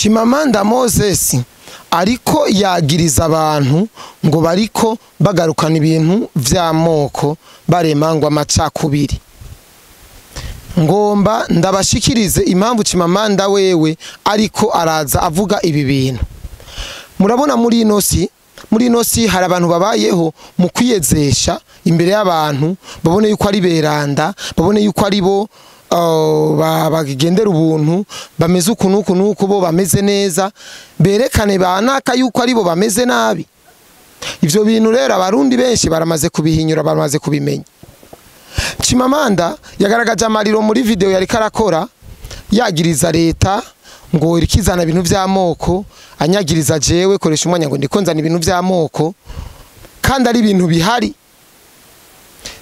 Chimamanda Moses ariko yagiriza abantu ngo bariko bagarukana ibintu vy'amoko baremangwa amacakubiri. Ngomba ndabashikirize impamvu Chimamanda wewe ariko araza avuga ibi bintu. Murabona muri ino si hari abantu babayeho mu kwiyezesha imbere y'abantu, babone yuko ari beranda, babone yuko ari bo bagendera ubuntu, bameze uku bo bameze neza, berekane banaka yuko ari bo bameze nabi. Ivyo bintu rero abarundi benshi baramaze kubihinyura, baramaze kubimenya. Chimamanda yagaragaje amariro muri video yari karakora yagiriza leta ngo irikizana ibintu vy'amoko, anyagiriza jewe koresha umwanya ngo ndikonzana ibintu vy'amoko kandi ari ibintu bihari.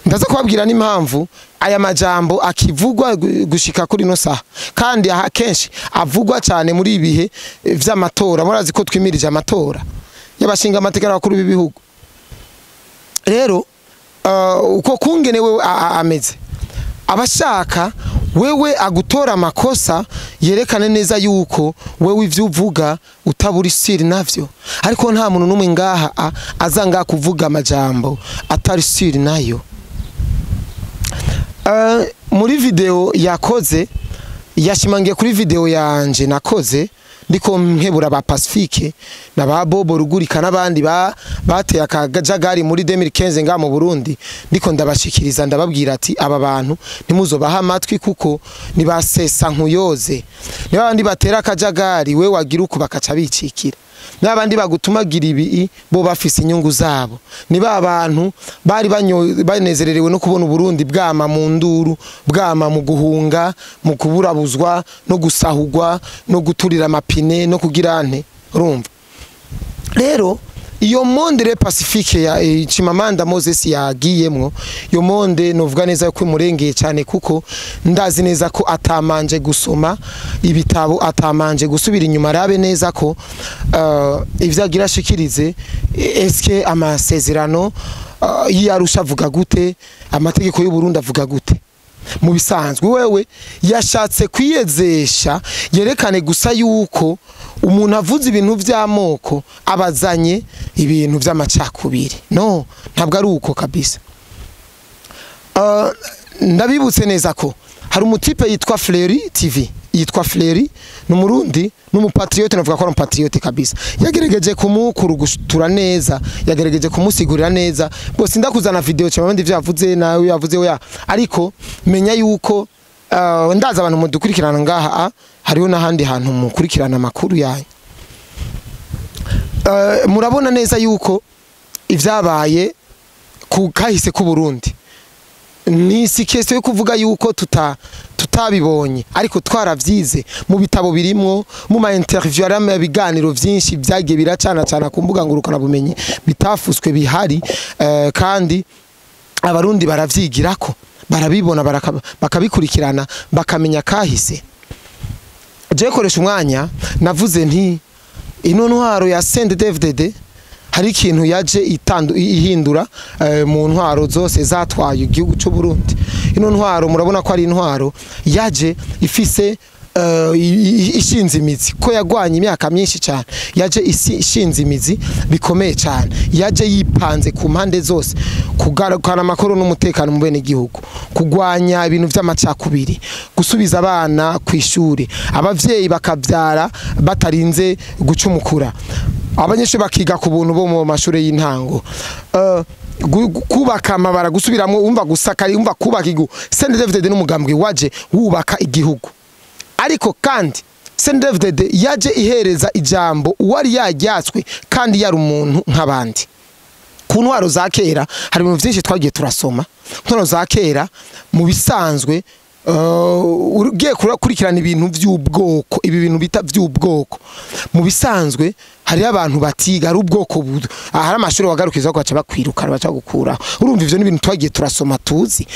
Ndaza kubabwira n'impamvu aya majambo akivugwa gushika kuri no saha kandi akenshi avugwa cyane muri ibihe vy'amatora. Murazi ko twimirije amatora y'abashinga amategeko bakuru b'ibihugu. Rero uko kungene wewe ameze abashaka wewe agutora amakosa yerekane neza yuko wewe ivyo uvuga utaburi siri navyo, ariko nta muntu numwe ngaha azanga kuvuga amajambo atari siri nayo. Muri video yakoze yashimangiye kuri video yanje nakoze ndiko nkebura ba Pacifique na ba Bobo Rugurika n'abandi bateye akajagari muri 2015 nga mu Burundi, ndiko ndabashikiriza ndababwira ati aba bantu ntimuzobaha amatwi kuko nibasesa nkuyoze, n'abandi batera akajagari we wagira uko bakaca bicikira, n'abandi bagutumagira ibi bo bafise inyungu zabo. Niba abantu bari banezererewe no kubona Burundi bwama mu nduru, bwama mu guhunga, mu kuburabuzwa no gusahugwa no guturira amapine no kugira ante, urumva. Rero iyo monde Pacifique ya Chimamanda Moses yagiyemwo, iyo monde novuga neza yuko imurengeye cyane kuko ndazi neza ko atamanje gusoma ibitabo, atamanje gusubira inyuma arabe neza ko ivyagira ashikirize eske amasezerano y'Arusha avuga gute, amategeko y'u Burundi avuga gute. Mu bisanzwe wewe yashatse kwiyezesha yerekane gusa yuko umuntu avuze ibintu vy'amoko abazanye ibintu vy'amacakubiri. No, ntabwo ari uko kabisa. Ndabibutse neza ko hari umutipe yitwa Fleury TV, yitwa Fleury n'umurundi n'umupatriote, navuga ko ari umupatriote kabisa. Yagerageje kumukurugutura neza, yagerageje kumusigurira neza. Bose ndakuzana video cyangwa ndi vyavuze nawe yavuze oya, ariko menya yuko ndaza abantu mudukurikirana ngaha hariho n'ahandi hantu mukurikirana amakuru yayo. Murabona neza yuko ivyabaye ku kahise ku Burundi ni sikese yo kuvuga yuko tutabibonye, ariko twaravyize mu bitabo birimwo, mu ma interview arama biganiro vyinshi byagiye biracana ku mbuga ngurukana bumenyi bitafuswe bihari, kandi abarundi baravyigirako, barabibona bakabikurikirana bakamenya kahise. Je koresha umwanya navuze nti ino ntwaro ya CNDD-FDD hari ikintu yaje ihindura mu ntwaro zose zatwaye igihugu cy'u Burundi. Ino ntwaro murabona ko ari intwaro yaje ifise ishinze imizi, ko yagwanye imyaka myinshi cyane, yaje ishinze imizi bikomeye cyane, yaje yipanze ku mpande zose kugarukana amakoro n'umutekano mu bene gihugu, kugwanya ibintu vy'amacakubiri, gusubiza abana kwishuri, abavyeyi bakavyara batarinze gucumukura, abanyeshure bakiga ku buntu bo mu mashure y'intango, kubaka amabara, gusubiramwo, umva gusakari, umva kubaka igihugu. CNDD-FDD n'umugambwe waje wubaka igihugu, ariko kandi CNDD-FDD yaje ihereza ijambo uwari yajyatswe kandi yari umuntu nk'abandi. Ku ntwaro za kera hari ibintu byinshi twagiye turasoma. Ntwaro za kera mu bisanzwe ugiye kurikirana ibintu by'ubwoko, ibi bintu bita by'ubwoko mu bisanzwe hari abantu batiga ari ubwoko hari amashuri wagarukiza ko baca bakwirukana baca gukura. Urumva ivyo n'ibintu twagiye turasoma tuzi,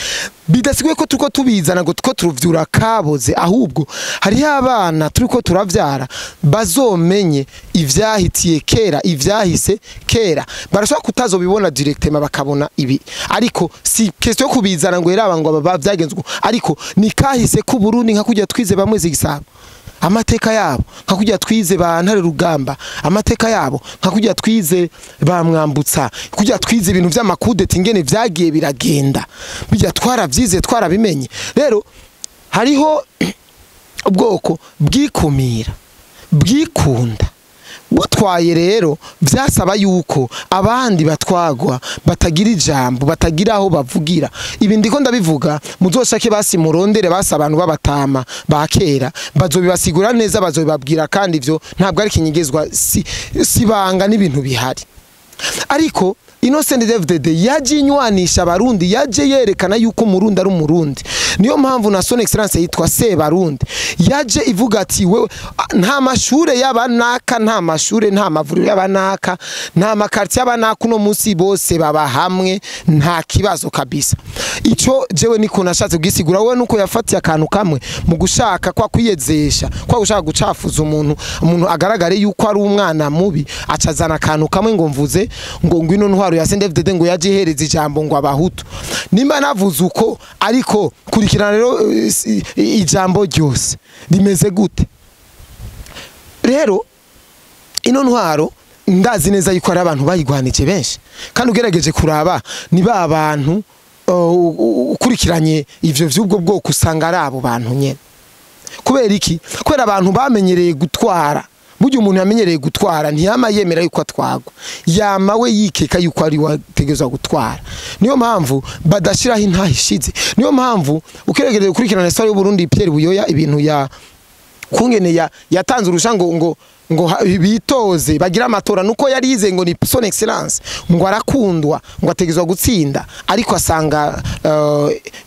bidasigwe ko turiko tubizana ngo tuko turuvyura kaboze, ahubwo hari abana turiko turavyara bazomenye ivyahitiye kera, ivyahise kera, barashobora kutazobibona directement bakabona ibi, ariko si question yo kubizana ngo eraba ngo bavyagenze, ariko ni kahise ku Burundi nka kujya twize bamwe zigisaba. amateka yabo nka kujya twize ba Ntare Rugamba, amateka yabo nka kujya twize ba Mwambutsa, kujya twize ibintu vy'amakudeta ingene vyagiye biragenda, bijya twaravyize twarabimenye. Rero hariho ubwoko bwikumira bwikunda butwaye. Rero vyasaba yuko abandi batwagwa batagira ijambo, batagira aho bavugira. Ibi ndiko ndabivuga muzoshake basi murondere basi abantu babatama bakera bazobibasigura neza, bazobibabwira, kandi ivyo ntabwo ari kinyigezwa, sibanga n'ibintu bihari. Ariko Innocent David yaje inywanisha abarundi, yaje yerekana yuko umurundi ari umurundi. Niyo mpamvu na son excellence yitwa Sebarundi yaje ivuga ati wewe nta mashure y'abanaka, nta mashure, nta mavuriro y'abanaka, nta makarti y'abanaka, uno munsi bose baba hamwe, nta kibazo kabisa. Ico jewe niko nashatse kugisigura. Wewe nuko yafatiye akantu kamwe mu gushaka kwa kwiyezesha, kwa gushaka gucafuza umuntu agaragare yuko ari umwana mubi, acazana akantu kamwe ngo mvuze ngo ngwino ntwaro ya CNDD-FDD ngo yaje ihereza ijambo ngo abahutu. Nimba navuze uko, ariko kurikirana rero ijambo ryose rimeze gute. Rero ino ntwaro ndazi neza yuko ari abantu bayigwanije benshi, kandi ugerageje kuraba ni ba bantu ukurikiranye ivyo vy'ubwo bwoko usanga ari abo bantu nyene. Kubera iki? Kubera abantu bamenyereye gutwara. Burya umuntu yamenyereye gutwara ntiyama yemera yuko atwagwa, yama we yikeka yuko ari wategezwa gutwara. Niyo mpamvu badashiraho intahishize. Niyo mpamvu ukeregereye gukurikirana histoire y'u Burundi, Pierre Buyoya ibintu ya kungene yatanze urushango ngo bitoze bagira amatora, nuko yari yize ngo ni son excellence, ngo arakundwa, ngo ategezwa gutsinda. Ariko asanga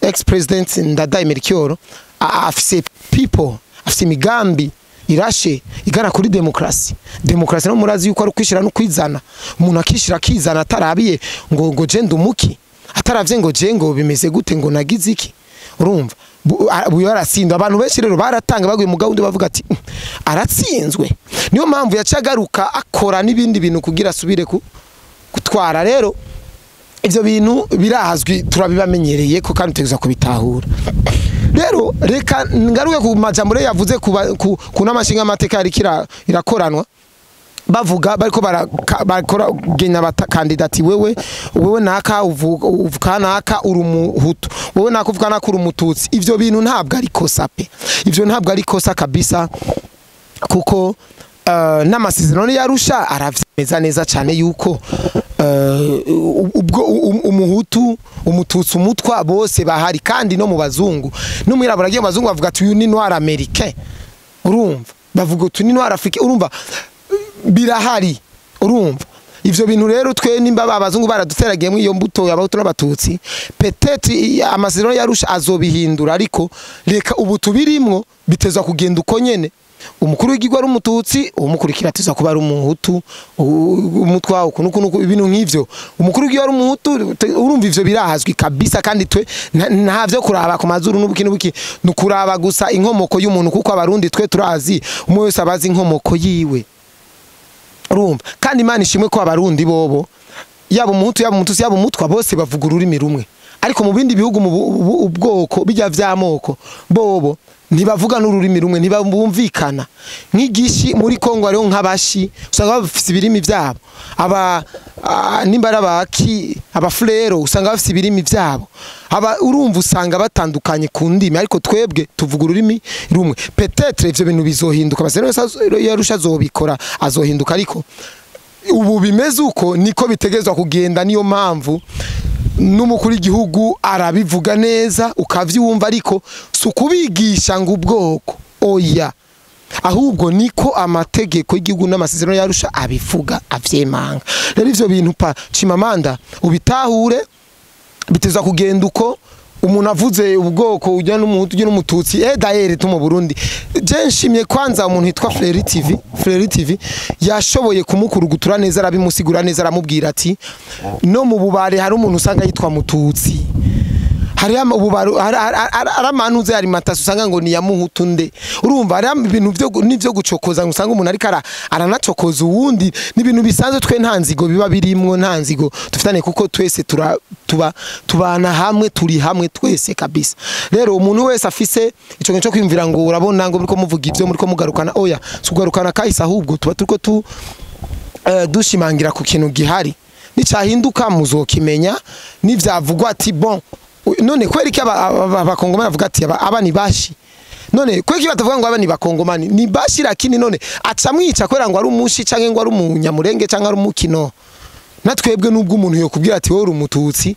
ex president Ndadaye Melchior afise people, afise imigambi irashe igana kuri demokrasi. Demokrasi no murazi yuko ari kwishira no kwizana. Umuntu akishira kizana atarabiye ngo je ndumuki, ataravye ngo je ngo bimeze gute, ngo nagize iki. Urumva buyo arasinda. Abantu benshi rero baratanga baguye mu gahunda bavuga ati aratsinzwe. Niyo mpamvu yacagaruka akora n'ibindi bintu kugira asubire gutwara. Rero ivyo bintu birazwi, turabibamenyereye ko kandi tegeza kubitahura. Rero reka ngaruke ku majambo yavuze ku namashinga amateka yari irakoranwa, bavuga bariko barakora genya batakandidati. wewe naka uvuka naka uri umuhutu, wewe naka uvuka naka uri umututsi. Ivyo bintu ntabwo ari kosa pe, ivyo ntabwo ari kosa kabisa, kuko n'amasezerano yarusha aravyemeza neza cyane yuko ubwo umuhutu, umututsi, umutwa bose bahari. Kandi no mu bazungu no mwirabura giye bazungu bavuga ati uyu ni noir américain. Urumva bavuga utu ni noir africain. Urumva birahari. Urumva ivyo bintu rero twe nimba abazungu baraduteragiyemo iyo mbuto y'abahutu n'abatutsi, peut-être amasezerano yarusha azobihindura. Ariko reka ubu tubirimwo bitezwa kugenda uko nyene. Umukuru w'igigwa ari umututsi, umukurikira atiza kuba ari umuhutu, umutwa ukuntu ibintu nk'ivyo. Umukuru w'igigwa ari umuhutu, urumva ivyo birahazwi kabisa. Kandi twe ntavyo kuraba ku mazuru n'ubuki nukuraba gusa inkomoko y'umuntu, kuko abarundi twe turazi umwe wese abazi inkomoko yiwe. Urumva kandi Imana ishimwe ko abarundi bobo yaba umuhutu yaba umututsi yaba umutwa bose bavuga ururimi rumwe. Ariko mu bindi bihugu mu ubwoko bijya vy'amoko bobo ntibavuga n'ururimi rumwe, ntibumvikana. Nk'igishi muri Kongo ariho nk'abashi usanga bafite ibirimi vyabo, nimba arabaki abafurero usanga bafite ibirimi vyabo. Urumva usanga batandukanye ku ndimi, ariko twebwe tuvuga ururimi rumwe. Peut-être ivyo bintu bizohinduka, amasezerano yarusha azobikora, azohinduka. Ariko ubu bimeze uko niko bitegezwa kugenda. Niyo mpamvu n'umukuru w'igihugu arabivuga neza ukavyumva, ariko sukubigisha ngo ubwoko oya, ahubwo niko amategeko y'igihugu n'amasezerano yarusha abivuga avyemanga. Rero ivyo bintu pa Chimamanda ubitahure, biteza kugenda uko. Umuntu avuze ubwoko ujya n'umuhutu ujya n'umututsi, dahere tu mu Burundi. Je nshimye kwanza umuntu hitwa Fleury TV yashoboye kumukurugutura neza, arabimusigura neza, aramubwira ati no mu bubare hari umuntu usanga yitwa mututsi, hari ubu aramanuze hari matasi usanga ngo ni ya muhutu nde urumva hari ibintu n'ivyo gucokoza usanga umuntu ariko aranacokoza uwundi n'ibintu bisanzwe twe ntanzigo biba birimwo ntanzigo dufitane kuko twese tubana hamwe turi hamwe twese kabisa rero umuntu wese afise ico cyo kwimvira ngo urabona ngo muriko muvuga ivyo muriko mugarukana oya sugarukana kahise ahubwo tuba turiko dushimangira ku kintu gihari nicahinduka muzokimenya nivyavugwa ati bon none kweriki abakongomani bavuga ati aba ni bashi none kweriki batavuga ngo aba ni bakongomani ni bashi lakini none acamwica kwera ngo ari umushi canke ngo ari umunyamurenge canke ari umukino natwebwe nubwo umuntu yokubwira ati wowe uri umututsi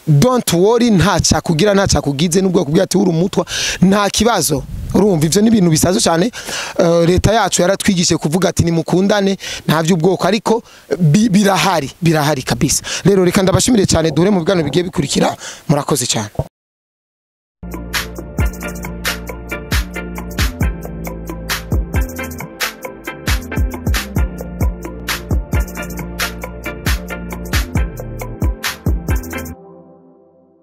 don't worry ntaca kugira ntaca kugize nubwo kubwira ati uri umutwa nta kibazo urumva ivyo ni ibintu bisazo cyane leta yacu yaratwigishe kuvuga ati nimukundane nta by'ubwoko ariko birahari kabisa rero reka ndabashimire cyane dore mu bigano bigiye bikurikira murakoze cyane